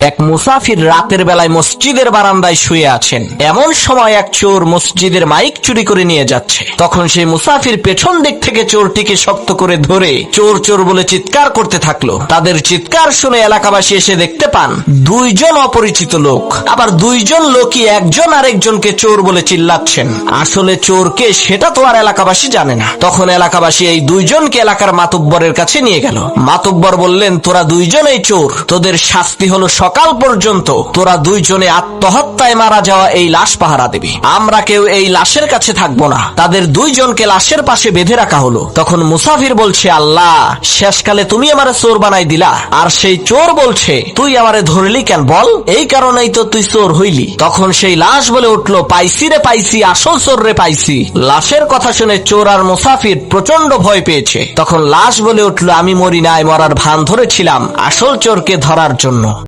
এক মুসাফির রাতের বেলায় মসজিদের বারান্দায় শুয়ে আছেন। এমন সময় এক চোর মসজিদের মাইক চুরি করে নিয়ে যাচ্ছে। তখন সেই মুসাফির পেছন দিক থেকে চোরটিকে শক্ত করে ধরে চোর চোর বলে চিৎকার করতে থাকলো। তাদের চিৎকার শুনে এলাকাবাসী এসে দেখতে পান দুইজন অপরিচিত লোক, আবার দুইজন লোকই একজন আরেকজনকে চোর বলে চিল্লাচ্ছেন। আসলে চোরকে সেটা তো আর এলাকাবাসী জানে না। তখন এলাকাবাসী এই দুইজনকে এলাকার মাতব্বরের কাছে নিয়ে গেল। মাতব্বর বললেন, তোরা দুইজনেই চোর, তোদের শাস্তি হলো সকাল পর্যন্ত তোরা দুইজনে আত্মহত্যায় মারা যাওয়া এই লাশ পাহারা দিবি। আমরা কেউ এই লাশের কাছে থাকবো না। তাদের দুইজনকে লাশের পাশে বেঁধে রাখা হলো। তখন মুসাফির বলছে, আল্লাহ, শেষকালে তুমি আমারে চোর বানাই দিলা। আর সেই চোর বলছে, তুই আমারে ধরলি কেন বল? এই কারণেই তো তুই চোর হইলি। তখন সেই লাশ বলে উঠলো, পাইছি রে পাইছি, আসল চোর রে পাইছি। লাশের কথা শুনে চোর আর মুসাফির প্রচন্ড ভয় পেয়েছে। তখন লাশ বলে উঠলো, আমি মরি নাই, মরার ভান ধরেছিলাম আসল চোরকে ধরার জন্য।